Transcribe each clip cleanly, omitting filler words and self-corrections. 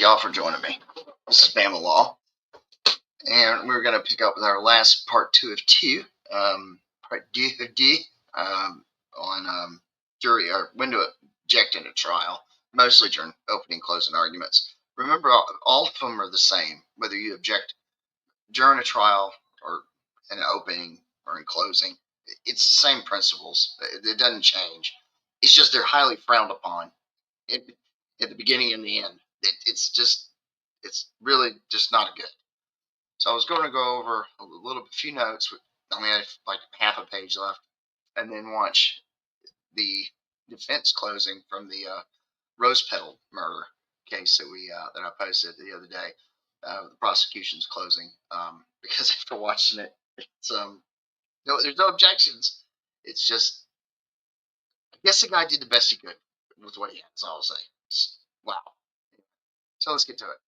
y'all for joining me. This is Bama Law, and we're going to pick up with our last part 2 of 2, part D of D, on jury or when to object in a trial, mostly during opening and closing arguments. Remember, all of them are the same, whether you object during a trial or in an opening or in closing. It's the same principles. It doesn't change. It's just they're highly frowned upon at the beginning and the end. It's really just not good. So I was going to go over a few notes. I only had like half a page left, and then watch the defense closing from the rose petal murder case that I posted the other day. The prosecution's closing, because after watching it, it's there's no objections. It's just, I guess the guy did the best he could with what he had. That's all I'll say. Wow. So let's get to it.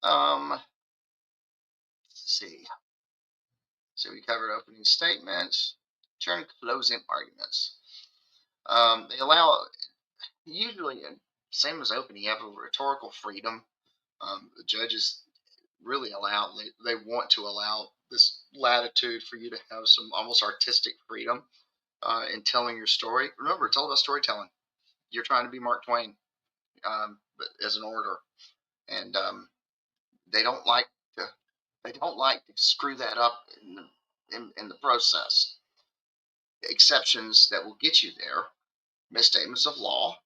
Let's see. So we covered opening statements, turn closing arguments. They allow, usually, same as opening, you have a rhetorical freedom. The judges really they want to allow this latitude for you to have some almost artistic freedom in telling your story. Remember, it's all about storytelling. You're trying to be Mark Twain, but as an orator, and they don't like to screw that up in the process. Exceptions that will get you there: misstatements of law.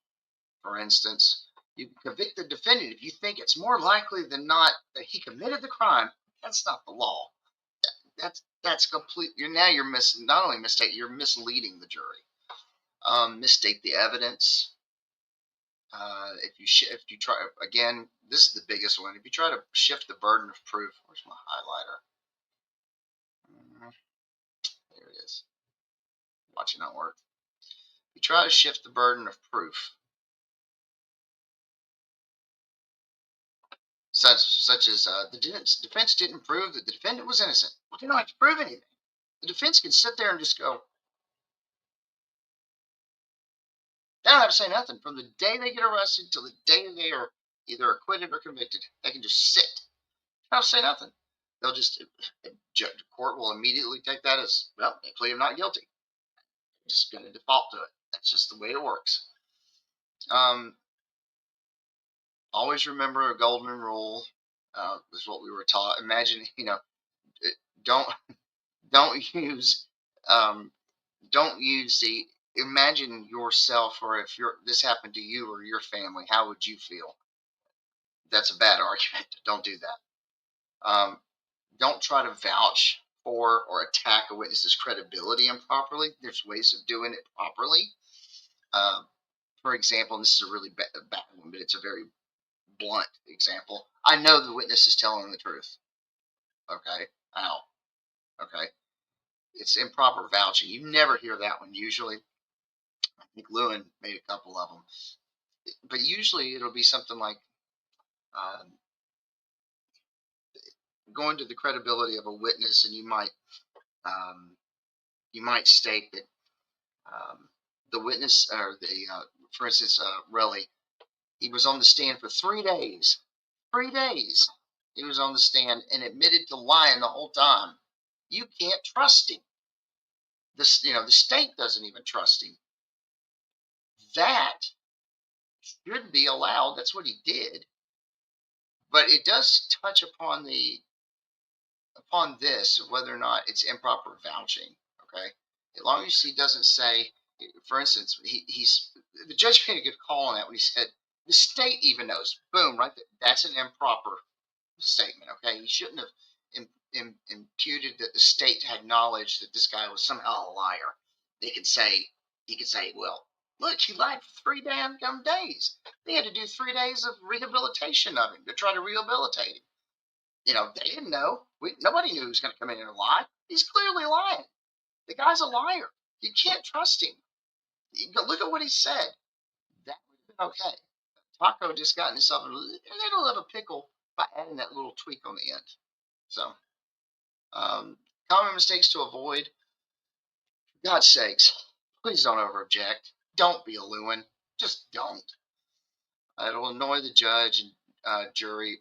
For instance, you convict the defendant if you think it's more likely than not that he committed the crime. That's not the law. That's complete. You're not only mistake, you're misleading the jury. Misstate the evidence. If you try, again, this is the biggest one. If you try to shift the burden of proof, where's my highlighter? There it is. Watch it not work. You try to shift the burden of proof, such as the defense didn't prove that the defendant was innocent. Well, they don't have to prove anything. The defense can sit there and just go. They don't have to say nothing from the day they get arrested till the day they are either acquitted or convicted. They can just sit. They don't have to say nothing. They'll just, the court will immediately take that as, well, they plead not guilty. They're just going to default to it. That's just the way it works. Always remember a golden rule. Is what we were taught. Imagine, don't use the, imagine yourself, or if this happened to you or your family, how would you feel? That's a bad argument. Don't do that. Don't try to vouch for or attack a witness's credibility improperly. There's ways of doing it properly. For example, and this is a really bad one, but it's a very blunt example. I know the witness is telling the truth. Okay. How? Okay. It's improper vouching. You never hear that one usually. I think Lewin made a couple of them. But usually it'll be something like going to the credibility of a witness, and you might state that the witness, or for instance, Relly, he was on the stand for 3 days. 3 days he was on the stand and admitted to lying the whole time. You can't trust him. The state doesn't even trust him. That should be allowed. That's what he did. But it does touch upon this, whether or not it's improper vouching. Okay, as long as he doesn't say, for instance, the judge made a good call on that when he said the state even knows. Boom, right there. That's an improper statement. Okay, he shouldn't have imputed that the state had knowledge that this guy was somehow a liar. He could say, well, look, he lied for 3 damn days. They had to do 3 days of rehabilitation of him to try to rehabilitate him. They didn't know. Nobody knew he was going to come in and lie. He's clearly lying. The guy's a liar. You can't trust him. Look at what he said. That would have been okay. Taco just got himself in a little of a pickle by adding that little tweak on the end. So, common mistakes to avoid. For God's sakes, please don't over-object. Don't be a Lewin. Just don't. It'll annoy the judge, and jury,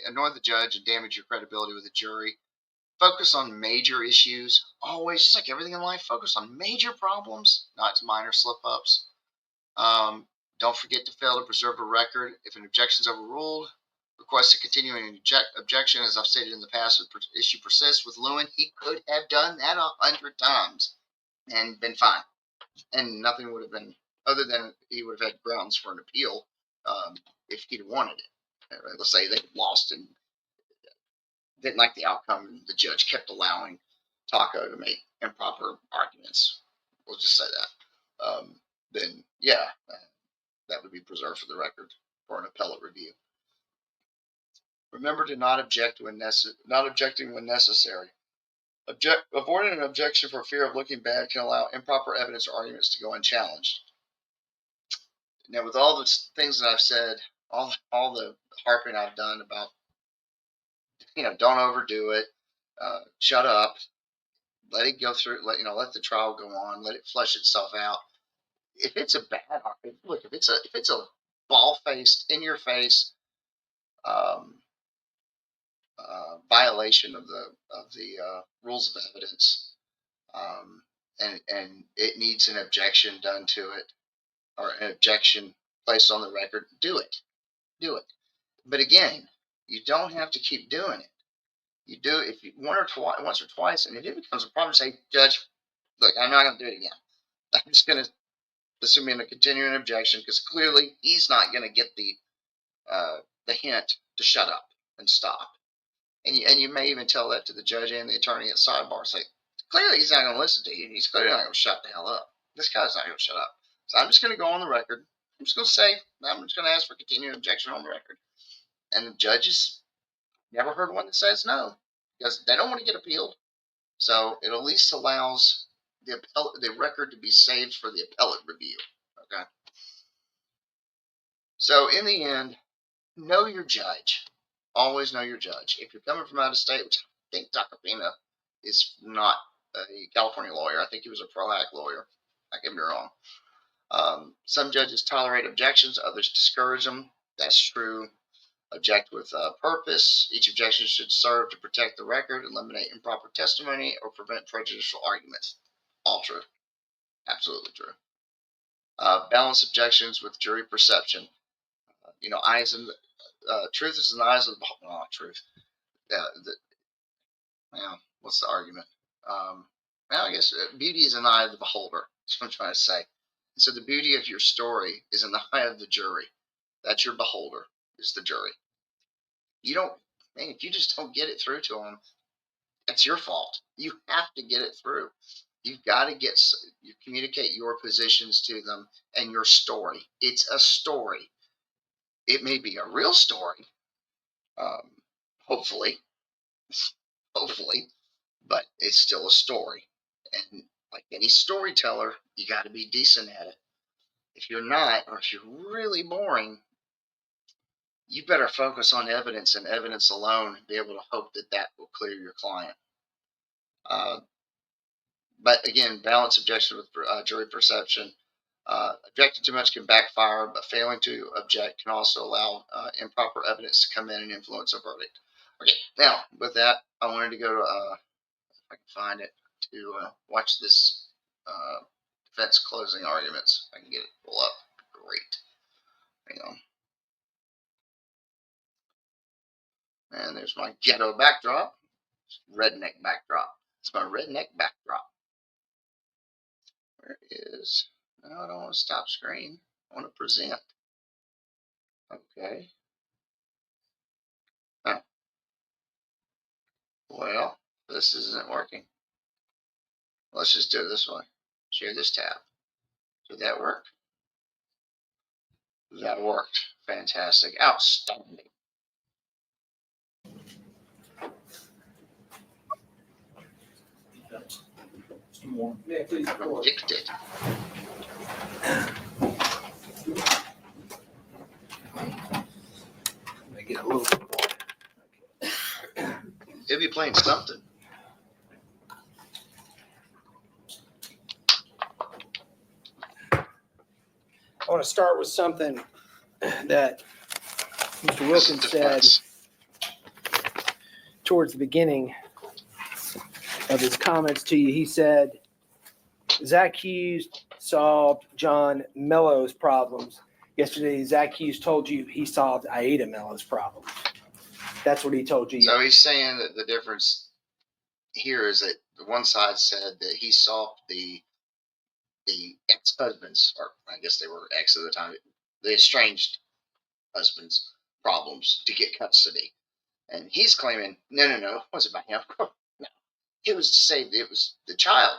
annoy the judge and damage your credibility with the jury. Focus on major issues. Always, just like everything in life, focus on major problems, not minor slip-ups. Don't forget to fail to preserve a record. If an objection is overruled, request a continuing objection. As I've stated in the past, if the issue persists with Lewin, he could have done that 100 times and been fine. And nothing would have been, other than he would have had grounds for an appeal if he'd wanted it. Let's say they lost and didn't like the outcome, and the judge kept allowing Taco to make improper arguments. We'll just say that. Then, yeah, that would be preserved for the record for an appellate review. Remember to not object when not objecting when necessary. Avoiding an objection for fear of looking bad can allow improper evidence or arguments to go unchallenged. Now, with all the things that I've said, all the harping I've done about, don't overdo it, shut up, let it go through, let the trial go on, let it flesh itself out. If it's a bad, look, if it's a ball-faced, in-your-face violation of the rules of evidence, and it needs an objection done to it, or an objection placed on the record, do it. But again, you don't have to keep doing it. You do if you once or twice, and if it becomes a problem, say, Judge, look, I'm not going to do it again. I'm just going to assume in a continuing objection because clearly he's not going to get the hint to shut up and stop. And you may even tell that to the judge and the attorney at sidebar. Say, clearly he's not going to listen to you. He's clearly not going to shut the hell up. This guy's not going to shut up. So I'm just going to go on the record. I'm just going to ask for continuing objection on the record. And the judges never heard one that says no because they don't want to get appealed. So it at least allows the record to be saved for the appellate review. Okay. So in the end, know your judge. Always know your judge. If you're coming from out of state, which I think Dr. Pina is not a California lawyer. I think he was a pro-hack lawyer. I could be wrong. Some judges tolerate objections. Others discourage them. That's true. Object with purpose. Each objection should serve to protect the record, eliminate improper testimony, or prevent prejudicial arguments. All true. Absolutely true. Balance objections with jury perception. Eyes in the truth is in the eyes of the beholder. Truth. What's the argument? I guess beauty is in the eye of the beholder. That's what I'm trying to say. And so the beauty of your story is in the eye of the jury. That's your beholder, is the jury. If you just don't get it through to them, that's your fault. You have to get it through. You've got to you communicate your positions to them and your story. It's a story. It may be a real story, hopefully, but it's still a story. And like any storyteller, you got to be decent at it. If you're not, or if you're really boring, you better focus on evidence and evidence alone and be able to hope that will clear your client. But again, balance objection with jury perception. Objecting too much can backfire, but failing to object can also allow improper evidence to come in and influence a verdict. Okay, now with that, I wanted to go to, if I can find it, to watch this defense closing arguments. If I can get it pull up. Great. Hang on. And there's my ghetto backdrop. Redneck backdrop. It's my redneck backdrop. Where is... No, I don't want to stop screen. I want to present. Okay. Oh. Well, this isn't working. Let's just do it this way. Share this tab. Did that work? That worked. Fantastic. Outstanding. Yeah, please. Addicted. Get a little bit more. He'll be playing something. I want to start with something that Mr. Wilkins said towards the beginning of his comments to you, he said, Zach Hughes solved John Mello's problems. Yesterday, Zach Hughes told you he solved Aida Mello's problems. That's what he told you. So he's saying that the difference here is that the one side said that he solved the ex-husbands, or I guess they were ex at the time, the estranged husbands' problems to get custody. And he's claiming, no, it wasn't about him. No, it was to say that it was the child,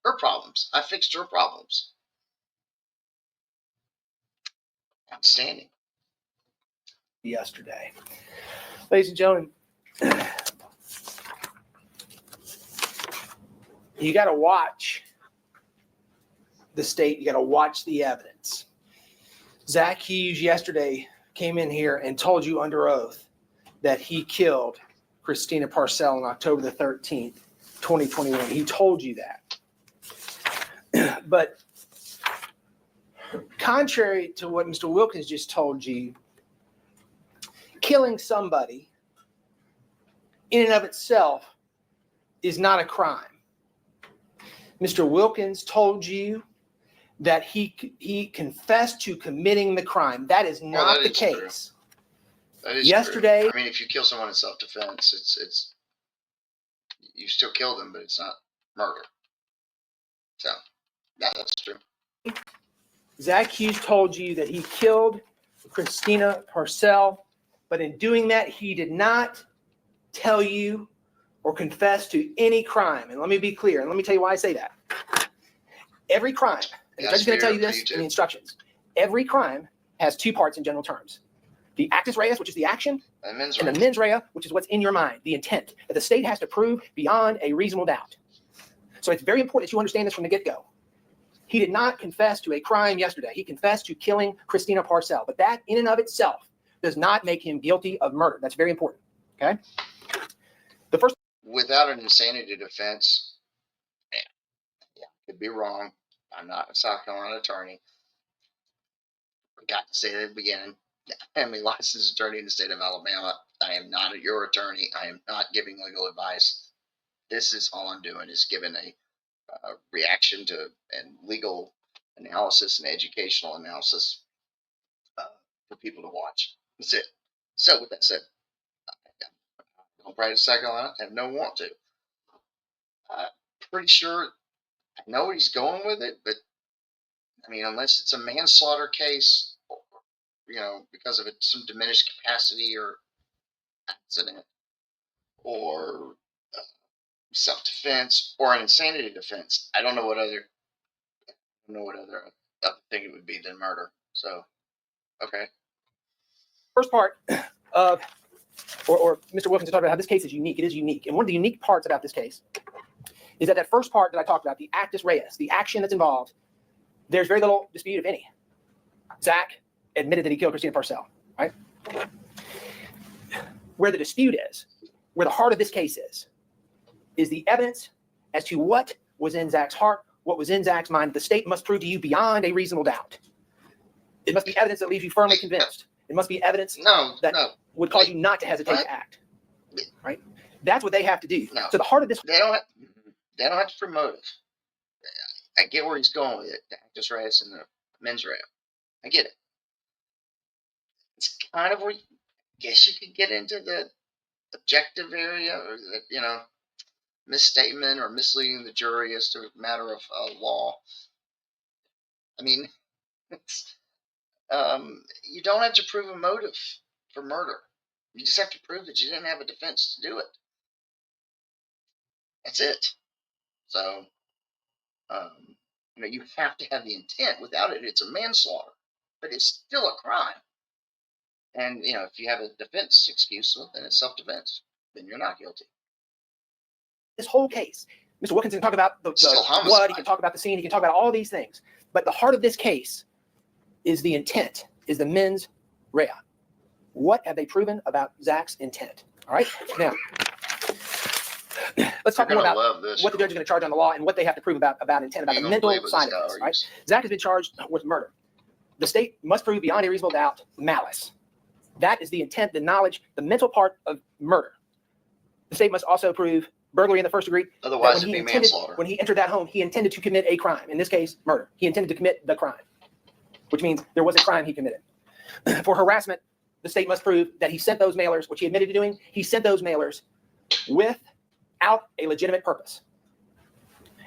her problems. I fixed her problems. Outstanding. Yesterday. Ladies and gentlemen, you got to watch the state. You got to watch the evidence. Zach Hughes yesterday came in here and told you under oath that he killed Christina Parcell on October the 13th, 2021. He told you that. But contrary to what Mr. Wilkins just told you, killing somebody in and of itself is not a crime. Mr. Wilkins told you that he confessed to committing the crime. That is not the case. That is yesterday. True. I mean, if you kill someone in self-defense, it's you still kill them, but it's not murder. So, yeah, that's true. Zach Hughes told you that he killed Christina Parcell, but in doing that, he did not tell you or confess to any crime. And let me be clear, and let me tell you why I say that. Every crime, and the judge is going to tell you this in the instructions, every crime has two parts in general terms. The actus reus, which is the action, and the mens rea, which is what's in your mind, the intent, that the state has to prove beyond a reasonable doubt. So it's very important that you understand this from the get-go. He did not confess to a crime yesterday. He confessed to killing Christina Parcell, but that in and of itself does not make him guilty of murder. That's very important, okay? The first, without an insanity defense, yeah, could be wrong. I'm not a South Carolina attorney. Forgot to say at the beginning, I'm a licensed attorney in the state of Alabama. I am not your attorney. I am not giving legal advice. This is all I'm doing is giving a reaction to and legal analysis and educational analysis for people to watch. That's it. So with that said, I don't practice South Carolina. I have no want to. Pretty sure I know where he's going with it, but I mean, unless it's a manslaughter case, because of some diminished capacity or accident, or self-defense, or an insanity defense, I don't know what other thing it would be than murder. So, okay. first part of, or Mr. Wilkins talked about how this case is unique. It is unique, and one of the unique parts about this case is that first part that I talked about, the actus reus, the action that's involved, there's very little dispute, if any. Zach admitted that he killed Christina Parcell, right? Where the dispute is, where the heart of this case is the evidence as to what was in Zach's heart, what was in Zach's mind. The state must prove to you beyond a reasonable doubt. It must be evidence that leaves you firmly convinced. It must be evidence that would cause you not to hesitate to act, right? That's what they have to do. No. So the heart of this... They don't have to prove motive. I get where he's going with it, the actus reus and the mens rea. I get it. It's kind of where I guess you could get into the objective area, or the, misstatement or misleading the jury as to a matter of law. I mean, it's, you don't have to prove a motive for murder. You just have to prove that you didn't have a defense to do it. That's it. So, you have to have the intent. Without it, it's a manslaughter. But it's still a crime. And, if you have a defense excuse, well, then it's self-defense. Then you're not guilty. This whole case, Mr. Wilkins can talk about the blood, he can talk about the scene, he can talk about all these things. But the heart of this case is the intent, is the mens rea. What have they proven about Zach's intent? All right? Now, let's talk more about what the judge is going to charge on the law and what they have to prove about intent, about the mental side of this. Right? Zach has been charged with murder. The state must prove beyond a reasonable doubt malice. That is the intent, the knowledge, the mental part of murder. The state must also prove burglary in the first degree. Otherwise, it'd be manslaughter. When he entered that home, he intended to commit a crime. In this case, murder. He intended to commit the crime, which means there was a crime he committed. For harassment, the state must prove that he sent those mailers, which he admitted to doing. He sent those mailers without a legitimate purpose.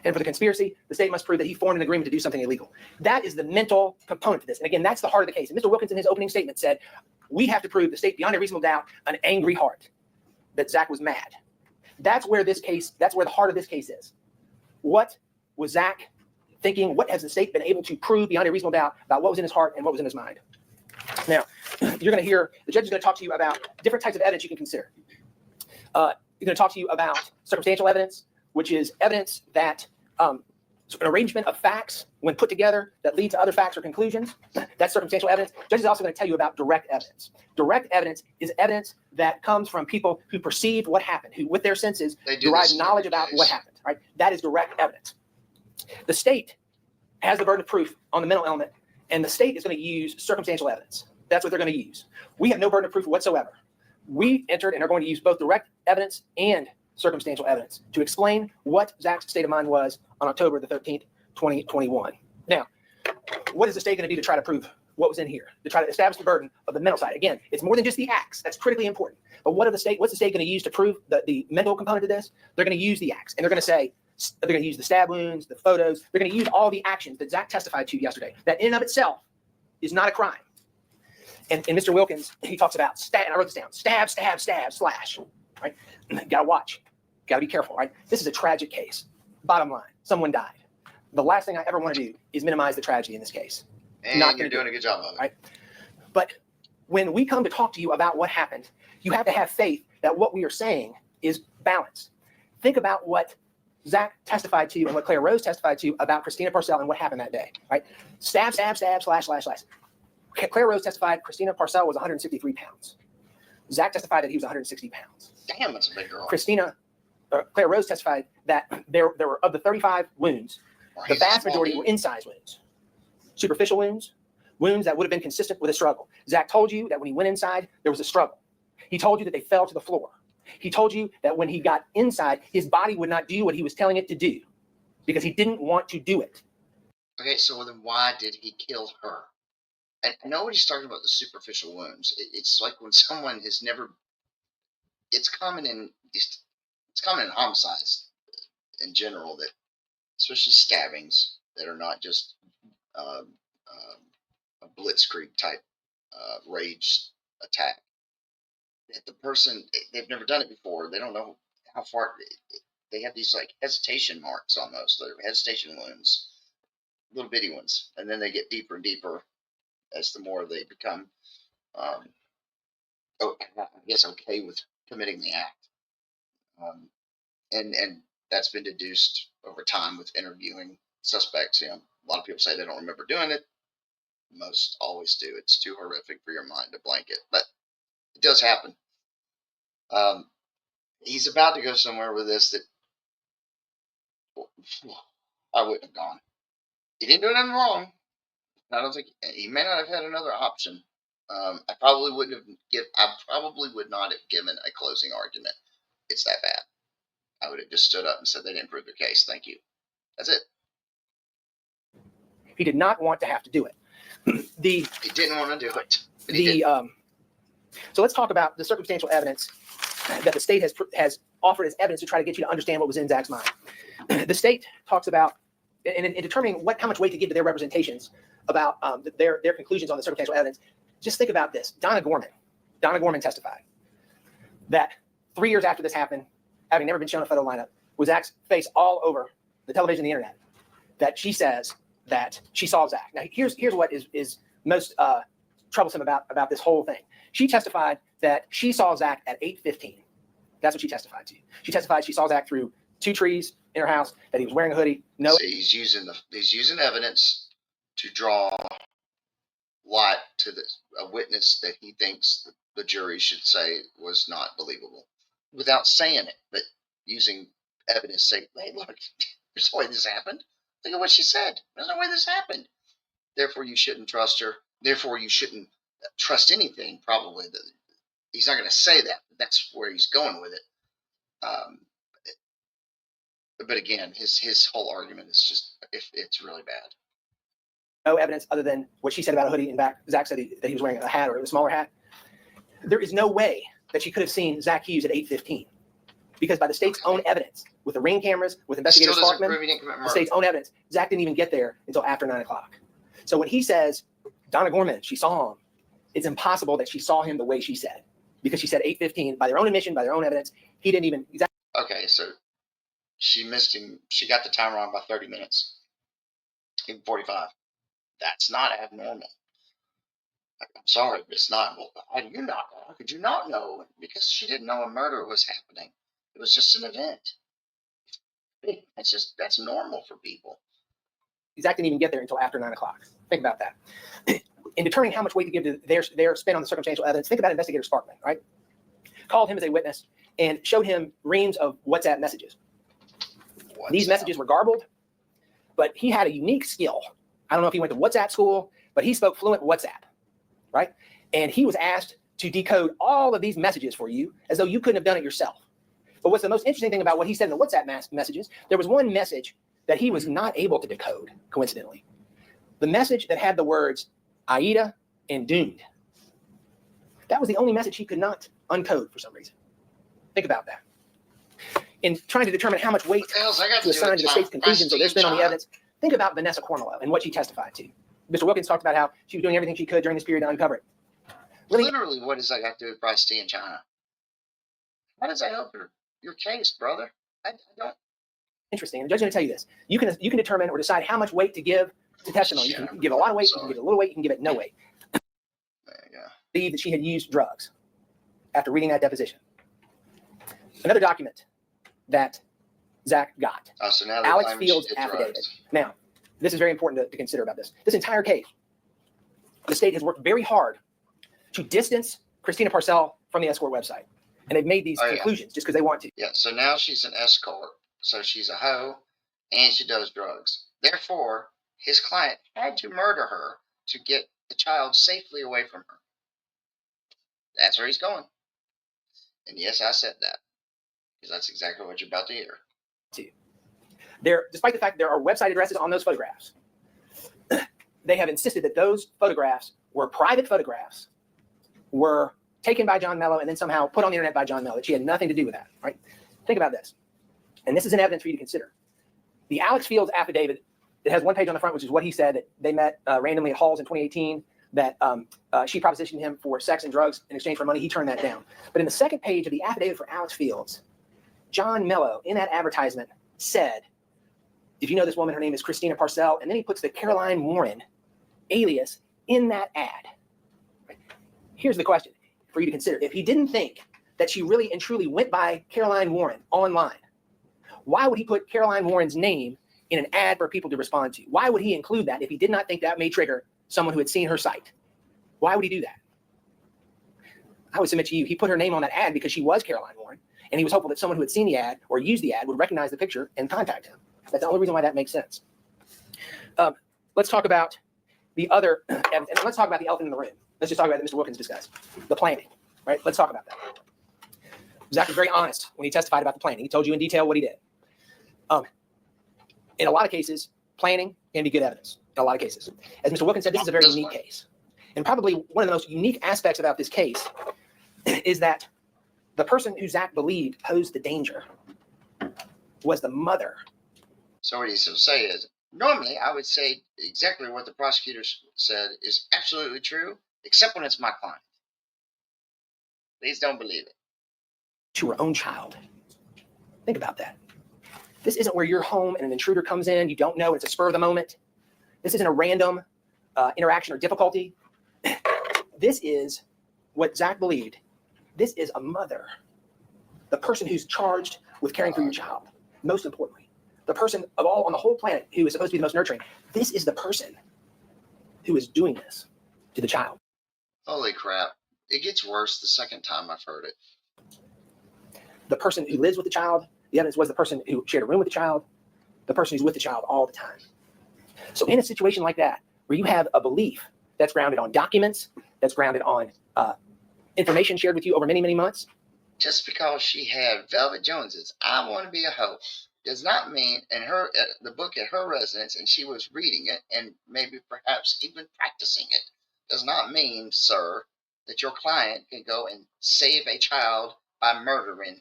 And for the conspiracy, the state must prove that he formed an agreement to do something illegal. That is the mental component to this. And again, that's the heart of the case. And Mr. Wilkins, in his opening statement, said, we have to prove the state beyond a reasonable doubt an angry heart, that Zach was mad. That's where the heart of this case is. What was Zach thinking? What has the state been able to prove beyond a reasonable doubt about what was in his heart and what was in his mind? Now, you're going to hear, the judge is going to talk to you about different types of evidence you can consider. He's going to talk to you about circumstantial evidence, which is evidence that an arrangement of facts, when put together, that lead to other facts or conclusions. That's circumstantial evidence. The judge is also going to tell you about direct evidence. Direct evidence is evidence that comes from people who perceived what happened, who, with their senses, derive knowledge about what happened. Right? That is direct evidence. The state has the burden of proof on the mental element, and the state is going to use circumstantial evidence. That's what they're going to use. We have no burden of proof whatsoever. We entered and are going to use both direct evidence and circumstantial evidence to explain what Zach's state of mind was on October the 13th, 2021. Now, what is the state going to do to try to prove what was in here, to try to establish the burden of the mental side? Again, it's more than just the acts. That's critically important. But what's the state going to use to prove the mental component of this? They're going to use the acts, and they're going to use the stab wounds, the photos. They're going to use all the actions that Zach testified to yesterday. That in and of itself is not a crime. And Mr. Wilkins, he talks about stab, and I wrote this down, stab, stab, stab, slash, right? Got to watch. Got to be careful, right? This is a tragic case. Bottom line, someone died. The last thing I ever want to do is minimize the tragedy in this case. And not you're doing a good job of it. Right? But when we come to talk to you about what happened, you have to have faith that what we are saying is balanced. Think about what Zach testified to and what Claire Rose testified to about Christina Parcell and what happened that day, right? Stab, stab, stab, slash, slash, slash. Claire Rose testified Christina Parcell was 163 pounds. Zach testified that he was 160 pounds. Damn, that's a big girl. Claire Rose testified that there were, of the 35 wounds, the vast majority were incised wounds, superficial wounds, wounds that would have been consistent with a struggle. Zach told you that when he went inside, there was a struggle. He told you that they fell to the floor. He told you that when he got inside, his body would not do what he was telling it to do because he didn't want to do it. Okay, so then why did he kill her? I know what he's talking about, the superficial wounds. It's like when someone has never. It's common in homicides in general, that especially stabbings that are not just a blitzkrieg type rage attack. That the person, they've never done it before. They don't know how far. They have these like hesitation marks almost. They're hesitation wounds, little bitty ones, and then they get deeper and deeper as the more they become, I guess, okay with committing the act. And that's been deduced over time with interviewing suspects. You know, a lot of people say they don't remember doing it. Most always do. It's too horrific for your mind to blanket, but it does happen. He's about to go somewhere with this that I wouldn't have gone. He didn't do anything wrong. I don't think he may not have had another option. I probably would not have given a closing argument. It's that bad. I would have just stood up and said they didn't prove their case. Thank you. That's it. He did not want to have to do it. He didn't want to do it. But he did. So let's talk about the circumstantial evidence that the state has offered as evidence to try to get you to understand what was in Zach's mind. The state talks about, in determining how much weight to give to their representations about their conclusions on the circumstantial evidence, just think about this. Donna Gorman testified that 3 years after this happened, having never been shown a photo lineup, with Zach's face all over the television and the internet, that she says that she saw Zach. Now, here's what is most troublesome about this whole thing. She testified that she saw Zach at 8:15. That's what she testified to. She testified she saw Zach through 2 trees in her house, that he was wearing a hoodie. No, so he's using evidence to draw light to a witness that he thinks the jury should say was not believable, without saying it, but using evidence to say, hey, look, there's no way this happened. Look at what she said. There's no way this happened. Therefore, you shouldn't trust her. Therefore, you shouldn't trust anything. Probably that he's not going to say that. But that's where he's going with it. But again, his whole argument is just it's really bad. No evidence other than what she said about a hoodie, and back Zach said that he was wearing a hat or a smaller hat. There is no way that she could have seen Zach Hughes at 8:15, because by the state's own evidence, with the ring cameras, with investigator Sparkman, the state's own evidence, Zach didn't even get there until after 9 o'clock. So when he says Donna Gorman, she saw him, it's impossible that she saw him the way she said, because she said 8:15 by their own admission, by their own evidence. He didn't even. Okay, so she missed him. She got the time wrong by 30 minutes, even 45. That's not abnormal. I'm sorry, but it's not. Well, how do you not know? How could you not know? Because she didn't know a murder was happening. It was just an event. That's normal for people. Zach didn't even get there until after 9 o'clock. Think about that. In determining how much weight to give to their spin on the circumstantial evidence, think about investigator Sparkman, right? Called him as a witness and showed him reams of WhatsApp messages. These messages were garbled, but he had a unique skill. I don't know if he went to WhatsApp school, but he spoke fluent WhatsApp, right? And he was asked to decode all of these messages for you as though you couldn't have done it yourself. But what's the most interesting thing about what he said in the WhatsApp messages, there was one message that he was not able to decode, coincidentally. The message that had the words Aida and doomed. That was the only message he could not uncode for some reason. Think about that. In trying to determine how much weight to assign to the state's conclusions or their spin on the evidence, think about Vanessa Cornwell and what she testified to. Mr. Wilkins talked about how she was doing everything she could during this period to uncover it. Literally, what does that got to do with Bryce T in China? How does that help your case, brother? I don't. Interesting. And the judge's going to tell you this. You can determine or decide how much weight to give to testimony. You can give a lot of weight, you can give it a little weight, you can give it no weight. Believe that she had used drugs after reading that deposition. Another document that Zach got. So now Alex Field's affidavit. Now, this is very important to consider about this. This entire case, the state has worked very hard to distance Christina Parcell from the escort website. And they've made these conclusions just because they want to. Yeah, so now she's an escort. So she's a hoe and she does drugs. Therefore, his client had to murder her to get the child safely away from her. That's where he's going. And yes, I said that, because that's exactly what you're about to hear. Despite the fact there are website addresses on those photographs, they have insisted that those photographs were private photographs, were taken by John Mello and then somehow put on the internet by John Mello, that she had nothing to do with that, right? Think about this. And this is an evidence for you to consider. The Alex Fields affidavit, it has one page on the front, which is what he said, that they met randomly at Halls in 2018, that she propositioned him for sex and drugs in exchange for money. He turned that down. But in the second page of the affidavit for Alex Fields, John Mello, in that advertisement, said, if you know this woman, her name is Christina Parcell, and then he puts the Caroline Warren alias in that ad. Right? Here's the question for you to consider. If he didn't think that she really and truly went by Caroline Warren online, why would he put Caroline Warren's name in an ad for people to respond to? Why would he include that if he did not think that may trigger someone who had seen her site? Why would he do that? I would submit to you, he put her name on that ad because she was Caroline Warren, and he was hopeful that someone who had seen the ad or used the ad would recognize the picture and contact him. That's the only reason why that makes sense. Let's talk about the other, and let's talk about the elephant in the room. Let's just talk about that Mr. Wilkins discussed, the planning, right? Let's talk about that. Zach was very honest when he testified about the planning. He told you in detail what he did. In a lot of cases, planning can be good evidence. In a lot of cases. As Mr. Wilkins said, this is a very unique case. And probably one of the most unique aspects about this case is that the person who Zach believed posed the danger was the mother. So what he's going to say is, normally I would say exactly what the prosecutor said is absolutely true, except when it's my client. Please don't believe it. To her own child. Think about that. This isn't where you're home and an intruder comes in, you don't know, it's a spur of the moment. This isn't a random interaction or difficulty. This is what Zach believed. This is a mother, the person who's charged with caring for your child. Most importantly, the person of all on the whole planet who is supposed to be the most nurturing. This is the person who is doing this to the child. Holy crap. It gets worse the second time I've heard it. The person who lives with the child, the evidence was the person who shared a room with the child, the person who's with the child all the time. So in a situation like that, where you have a belief That's grounded on documents. That's grounded on information shared with you over many, many months. Just because she had Velvet Jones's "I Want to Be a Hoe" does not mean, and the book at her residence, and she was reading it and maybe perhaps even practicing it, does not mean, sir, that your client can go and save a child by murdering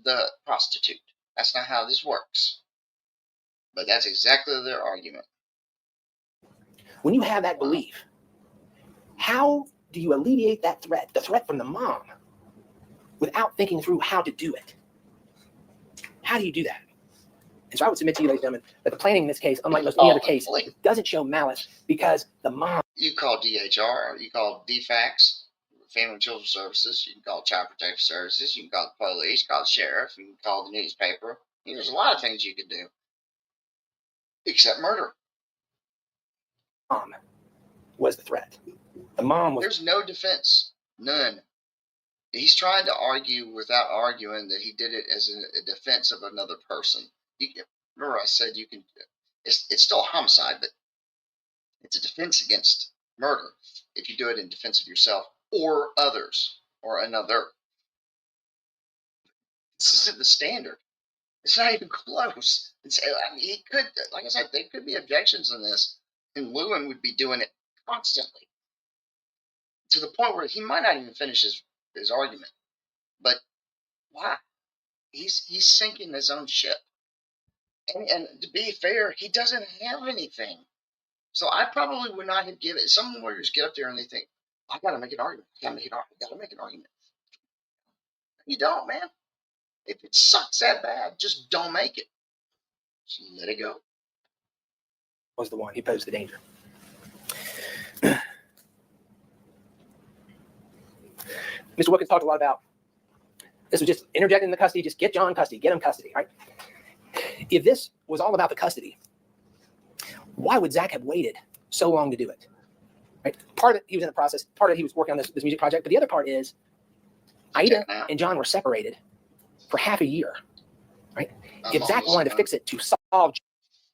the prostitute. That's not how this works. But that's exactly their argument. When you have that belief, how do you alleviate that threat, the threat from the mom, without thinking through how to do it? How do you do that? And so I would submit to you, ladies and gentlemen, that the planning in this case, unlike most any other case, doesn't show malice because the mom. You call DHR, you call DFACS, Family and Children's Services, you can call Child Protective Services, you can call the police, call the sheriff, you can call the newspaper. There's a lot of things you could do, except murder. Mom was the threat. The mom was. There's no defense, none. He's trying to argue without arguing that he did it as a defense of another person. Remember I said you can, it's still a homicide, but it's a defense against murder if you do it in defense of yourself or others or another. This isn't the standard. It's not even close. I mean, he could, like I said, there could be objections on this, and Lewin would be doing it constantly to the point where he might not even finish his argument. But why? He's sinking his own ship. And to be fair, he doesn't have anything. So I probably would not have given it. Some lawyers get up there and they think, I got to make an argument. I got to make an argument. You don't, man. If it sucks that bad, just don't make it. Just let it go. Was the one he posed the danger. Mr. Wilkins talked a lot about this was just interjecting the custody, just get John custody, get him custody, right? If this was all about the custody, why would Zach have waited so long to do it? Right? Part of it, he was in the process, part of it, he was working on this music project, but the other part is Ida and John were separated for half a year, right? If Zach wanted to fix it to solve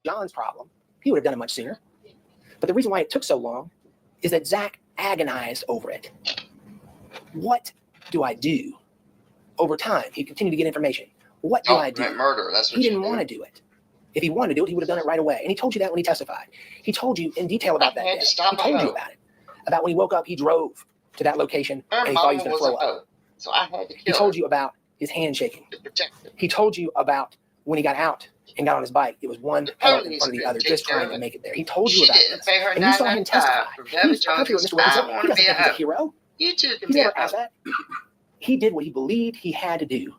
John's problem, he would have done it much sooner. But the reason why it took so long is that Zach agonized over it. What do I do? Over time, he continued to get information. What do I do? Murder. That's what he didn't want to do it. If he wanted to do it, he would have done it right away. And he told you that when he testified. He told you in detail about that day. He told you about it. About when he woke up, he drove to that location and he thought he was going to throw up. So I had to kill He told you about his hand shaking. He told you about when he got out and got on his bike. It was one pedal in front of the other, just trying to make it there. He told you about this. And you saw him testify. He's perfect with Mr. Wilkins. He doesn't think he's a hero. You too can He never asked that. He did what he believed he had to do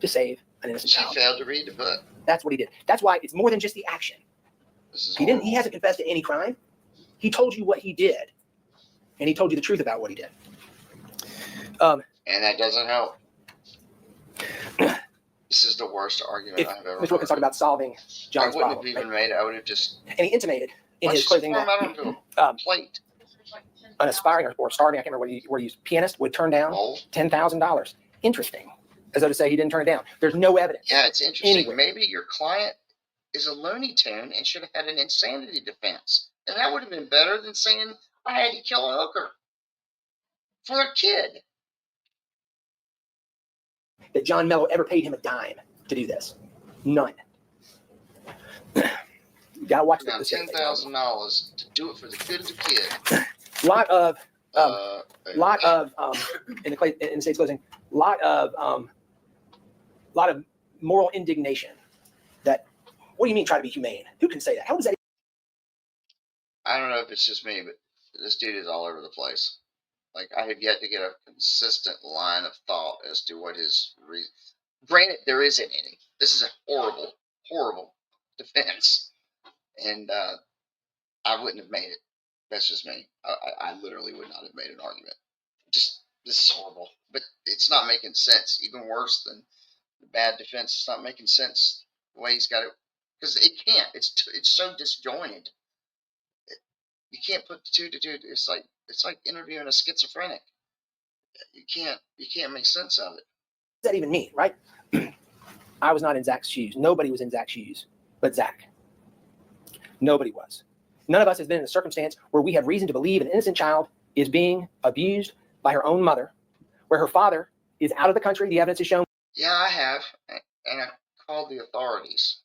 to save an innocent child. She failed to read the book. That's what he did. That's why it's more than just the action. He hasn't confessed to any crime. He told you what he did. And he told you the truth about what he did. And that doesn't help. This is the worst argument I've ever heard. Mr. Wilkins talked about solving John's problem. I wouldn't have even made it. I would have just... And he intimated in his closing that plate. An aspiring or starving, I can't remember what he used, pianist would turn down $10,000. Interesting. As though to say he didn't turn it down. There's no evidence. Yeah, it's interesting. Anyway. Maybe your client is a Looney Tune and should have had an insanity defense. And that would have been better than saying, I had to kill a hooker for a kid. That John Mello ever paid him a dime to do this. None. You gotta watch this. $10,000 to do it for the good of the kid. Lot of in the state's closing, lot of moral indignation. That what do you mean try to be humane? Who can say that? How does that? I don't know if it's just me, but this dude is all over the place. Like I have yet to get a consistent line of thought as to what his reason. Granted, there isn't any. This is a horrible, horrible defense, and I wouldn't have made it. That's just me. I literally would not have made an argument. Just this is horrible, but it's not making sense. Even worse than the bad defense, it's not making sense the way he's got it because it can't. It's so disjointed. You can't put the two to two. It's like interviewing a schizophrenic. You can't make sense of it. What does that even mean, right? I was not in Zach's shoes. Nobody was in Zach's shoes but Zach. Nobody was. None of us has been in a circumstance where we have reason to believe an innocent child is being abused by her own mother, where her father is out of the country. The evidence is shown. Yeah, I have, and I called the authorities.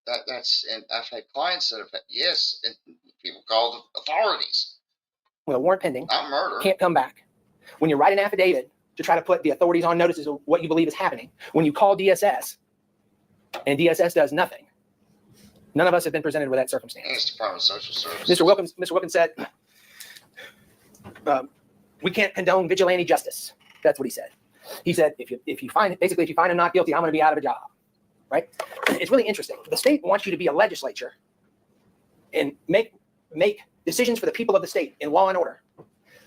And I've had clients that have had, yes, and people call the authorities. With a warrant pending, not murder. Can't come back. When you write an affidavit to try to put the authorities on notice of what you believe is happening, when you call DSS and DSS does nothing, none of us have been presented with that circumstance. It's Department of Social Services. Mr. Wilkins said, we can't condone vigilante justice. That's what he said. He said, if you find him not guilty, I'm going to be out of a job. Right? It's really interesting. The state wants you to be a legislature and make decisions for the people of the state in law and order,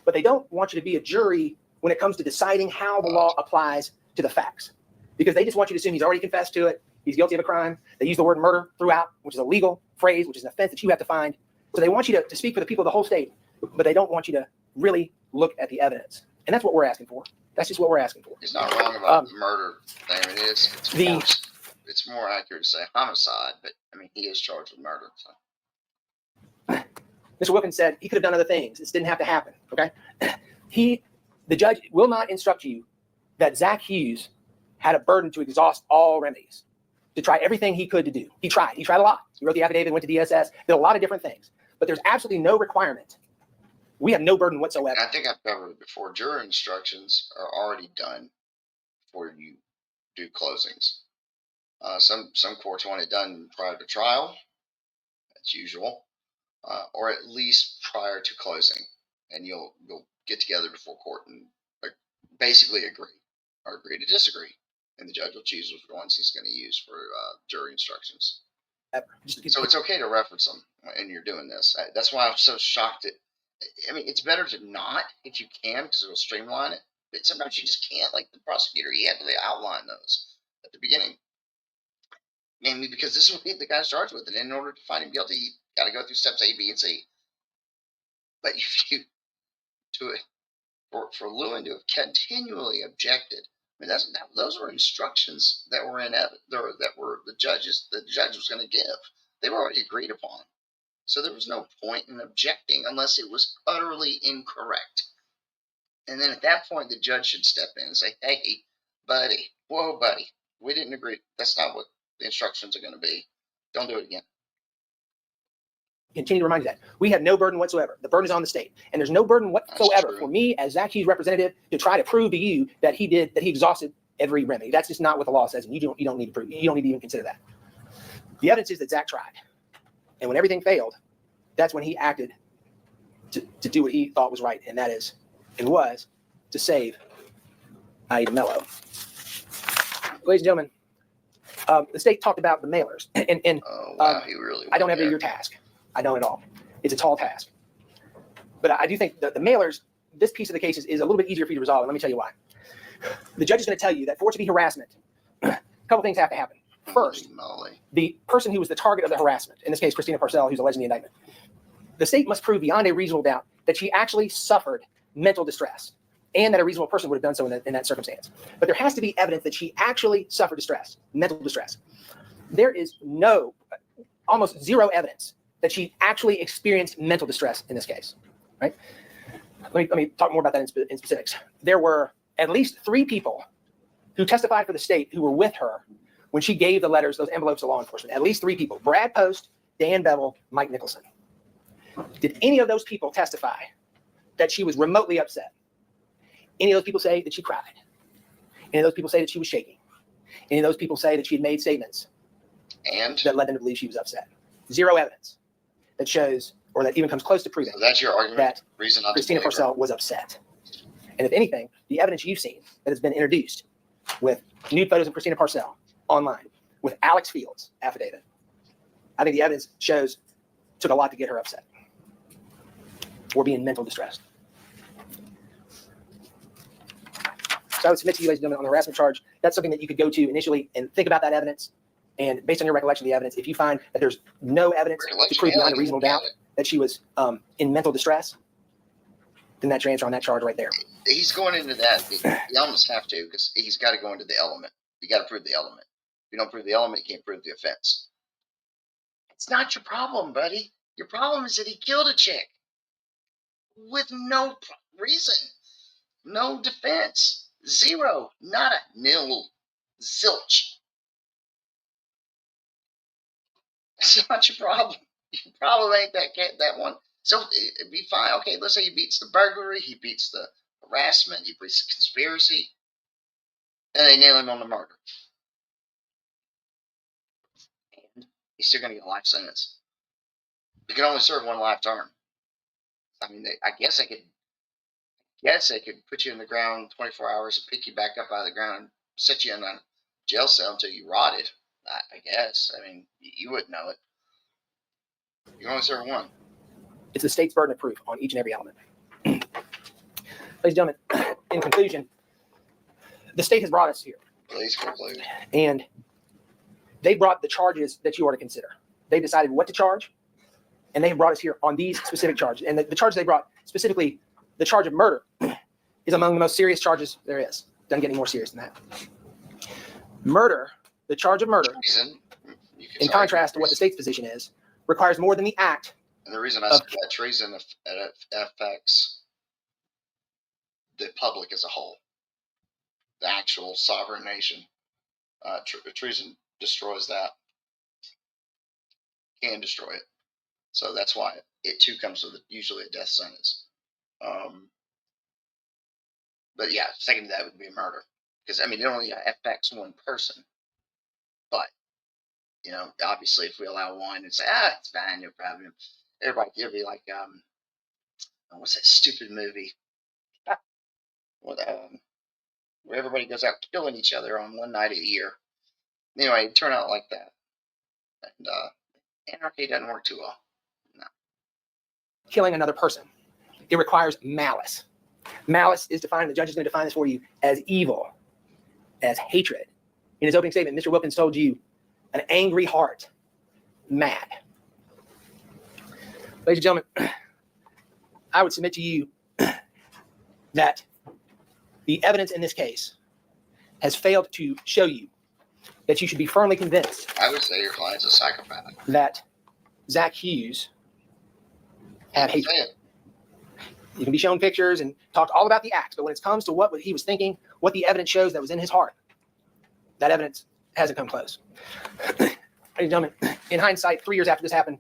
but they don't want you to be a jury when it comes to deciding how the law applies to the facts, because they just want you to assume he's already confessed to it, he's guilty of a crime. They use the word murder throughout, which is a legal phrase, which is an offense that you have to find. So they want you to speak for the people of the whole state, but they don't want you to really look at the evidence. And that's what we're asking for. That's just what we're asking for. He's not wrong about the murder thing. It is. It's more accurate to say homicide, but I mean, he is charged with murder. So. Mr. Wilkins said he could have done other things. This didn't have to happen. Okay. The judge will not instruct you that Zach Hughes had a burden to exhaust all remedies, to try everything he could to do. He tried a lot. He wrote the affidavit, went to DSS, did a lot of different things, but there's absolutely no requirement. We have no burden whatsoever. I think I've covered it before. Jury instructions are already done before you do closings. Some courts want it done prior to trial. That's usual, or at least prior to closing, and you'll get together before court and basically agree to disagree, and the judge will choose which ones he's going to use for jury instructions. So it's okay to reference them when you're doing this. That's why I'm so shocked at. I mean, it's better to not if you can, because it'll streamline it. But sometimes you just can't. Like the prosecutor, he had to outline those at the beginning. Mainly because this is what the guy's charged with, and in order to find him guilty, you got to go through steps A, B, and C. But if you do it for Lewin to have continually objected, I mean those were instructions that were the judge was going to give. They were already agreed upon, so there was no point in objecting unless it was utterly incorrect. And then at that point, the judge should step in and say, "Hey, buddy, we didn't agree. That's not what the instructions are going to be. Don't do it again." Continue to remind you that we have no burden whatsoever. The burden is on the state, and there's no burden whatsoever for me as Zach Hughes' representative to try to prove to you that he exhausted every remedy. That's just not what the law says, and you don't need to prove. You don't need to even consider that. The evidence is that Zach tried, and when everything failed, that's when he acted to do what he thought was right, and that is and was to save Aida Mello. Ladies and gentlemen, the state talked about the mailers, and he really I don't have your task. I don't at all. It's a tall task. But I do think that the mailers, this piece of the case is a little bit easier for you to resolve. And let me tell you why. The judge is going to tell you that for it to be harassment, a couple things have to happen. First, the person who was the target of the harassment, in this case, Christina Parcell, who's alleged in the indictment, the state must prove beyond a reasonable doubt that she actually suffered mental distress and that a reasonable person would have done so in that circumstance. But there has to be evidence that she actually suffered distress, mental distress. There is almost zero evidence that she actually experienced mental distress in this case, right? Let me talk more about that in specifics. There were at least 3 people who testified for the state who were with her when she gave the letters, those envelopes to law enforcement. At least 3 people: Brad Post, Dan Bevel, Mike Nicholson. Did any of those people testify that she was remotely upset? Any of those people say that she cried? Any of those people say that she was shaking? Any of those people say that she had made statements and that led them to believe she was upset? Zero evidence that shows or that even comes close to proving that's your argument, that reason not Christina Parcell was upset. And if anything, the evidence you've seen that has been introduced with nude photos of Christina Parcell online, with Alex Fields' affidavit, I think the evidence shows took a lot to get her upset or be in mental distress. So I would submit to you, ladies and gentlemen, on the harassment charge, that's something that you could go to initially and think about that evidence. And based on your recollection of the evidence, if you find that there's no evidence to prove beyond a reasonable doubt that she was in mental distress, then that's your answer on that charge right there. He's going into that. You almost have to, because he's got to go into the element. You got to prove the element. If you don't prove the element, you can't prove the offense. It's not your problem, buddy. Your problem is that he killed a chick with no reason, no defense, zero, nada, nil, zilch. It's not your problem. Your problem ain't that one. So it'd be fine. Okay, let's say he beats the burglary, he beats the harassment, he beats the conspiracy, and they nail him on the murder. And he's still going to get a life sentence. You can only serve one life term. I mean, I guess they could put you in the ground 24 hours and pick you back up out of the ground and set you in a jail cell until you rotted. I guess. I mean, you wouldn't know it. You only serve one. It's the state's burden of proof on each and every element. Ladies and gentlemen, in conclusion, the state has brought us here. Please conclude. And they brought the charges that you are to consider. They decided what to charge, and they brought us here on these specific charges. And the charges they brought, specifically the charge of murder, is among the most serious charges there is. Doesn't get any more serious than that. Murder, the charge of murder, in contrast to what the state's position is, requires more than the act. And the reason I say that treason affects the public as a whole, the actual sovereign nation. Treason destroys that, can destroy it. So that's why it too comes with usually a death sentence. But yeah, second to that would be a murder. Because, I mean, it only affects one person. But, you know, obviously if we allow one and say, it's fine, no problem. Everybody, it'll be like, what's that stupid movie? Where everybody goes out killing each other on one night a year. Anyway, it turned out like that. And anarchy doesn't work too well. No. Killing another person. It requires malice. Malice is defined, the judge is going to define this for you, as evil, as hatred. In his opening statement, Mr. Wilkins told you an angry heart, mad. Ladies and gentlemen, I would submit to you that the evidence in this case has failed to show you that you should be firmly convinced. I would say your client's a psychopath. That Zach Hughes had hatred. You can be shown pictures and talk all about the acts, but when it comes to what he was thinking, what the evidence shows that was in his heart, that evidence hasn't come close. Ladies and gentlemen, in hindsight, 3 years after this happened,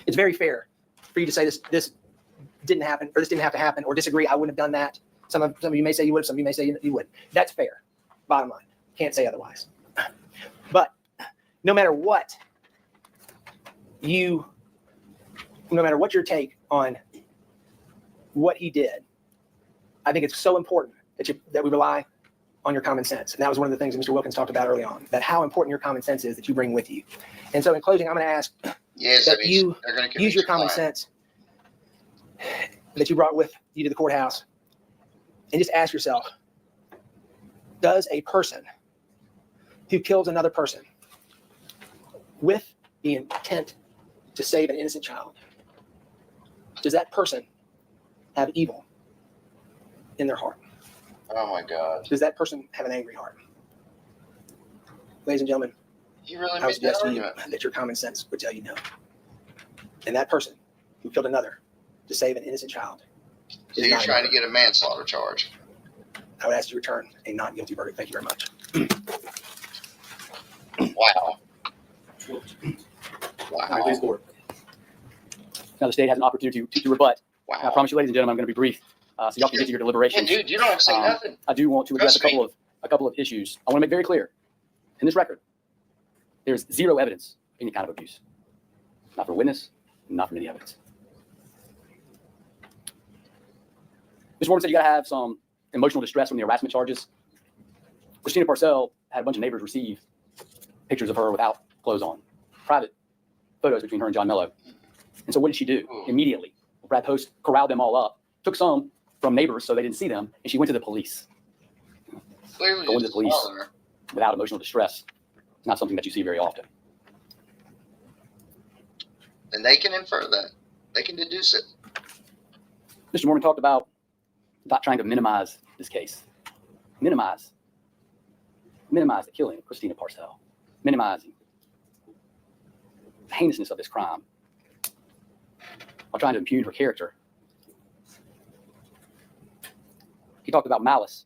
it's very fair for you to say this didn't happen, or this didn't have to happen, or disagree, I wouldn't have done that. Some of you may say you would, some of you may say you wouldn't. That's fair, bottom line. Can't say otherwise. But no matter what your take on what he did, I think it's so important that we rely on your common sense. And that was one of the things that Mr. Wilkins talked about early on, that how important your common sense is that you bring with you. And so in closing, I'm going to ask that you use your common sense that you brought with you to the courthouse and just ask yourself, does a person who kills another person with the intent to save an innocent child, does that person have evil in their heart? Oh my God. Does that person have an angry heart? Ladies and gentlemen, I would suggest to you that your common sense would tell you no. And that person who killed another to save an innocent child. So you're trying to get a manslaughter charge. I would ask you to return a not guilty verdict. Thank you very much. Wow. Wow. Now the state has an opportunity to rebut. Wow. I promise you, ladies and gentlemen, I'm going to be brief, so y'all can get to your deliberations. Yeah, dude, you don't have to say nothing. I do want to address a couple of issues. I want to make very clear, in this record, there's zero evidence of any kind of abuse. Not for witness, not from any evidence. Mr. Morgan said you got to have some emotional distress from the harassment charges. Christina Parcell had a bunch of neighbors receive pictures of her without clothes on, private photos between her and John Mello. And so what did she do? Immediately, Brad Post corralled them all up, took some from neighbors so they didn't see them, and she went to the police. Clearly Going to the police without emotional distress is not something that you see very often. And they can infer that. They can deduce it. Mr. Morgan talked about not trying to minimize this case. Minimize the killing of Christina Parcell. Minimizing the heinousness of this crime. while trying to impugn her character. He talked about malice,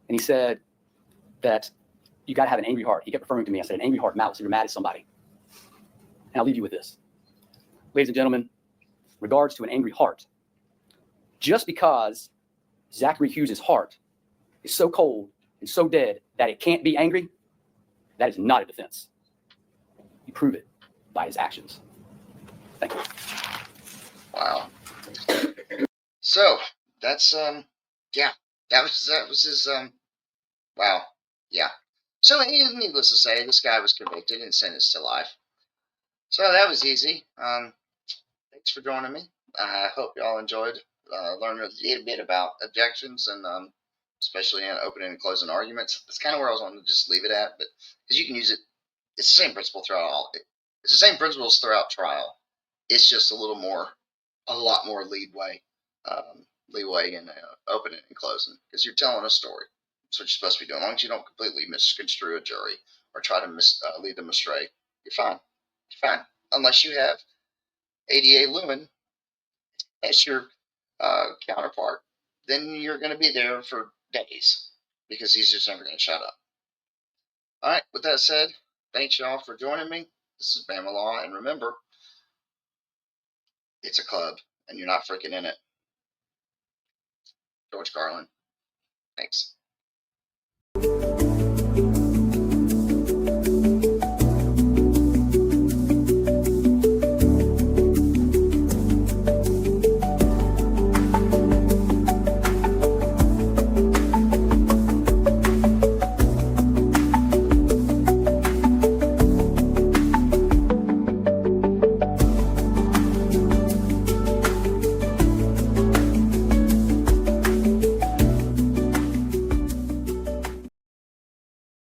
and he said that you got to have an angry heart. He kept referring to me. I said, an angry heart, malice, if you're mad at somebody. And I'll leave you with this. Ladies and gentlemen, regards to an angry heart, just because Zachary Hughes' heart is so cold and so dead that it can't be angry, that is not a defense. You prove it by his actions. Thank you. Wow. So that's yeah, that was his wow, yeah. So needless to say, this guy was convicted and sentenced to life. So that was easy. Thanks for joining me. I hope y'all enjoyed learning a little bit about objections and especially in opening and closing arguments. That's kind of where I was wanting to just leave it at, but because you can use it, it's the same principle throughout all. It's the same principles throughout trial. It's just a lot more leeway in opening and closing because you're telling a story. That's what you're supposed to be doing. As long as you don't completely misconstrue a jury or try to lead them astray, you're fine. You're fine. Unless you have ADA Lewin as your counterpart, then you're going to be there for days because he's just never going to shut up. All right, with that said, thanks y'all for joining me. This is Bama Law, and remember, it's a club, and you're not freaking in it. George Carlin. Thanks.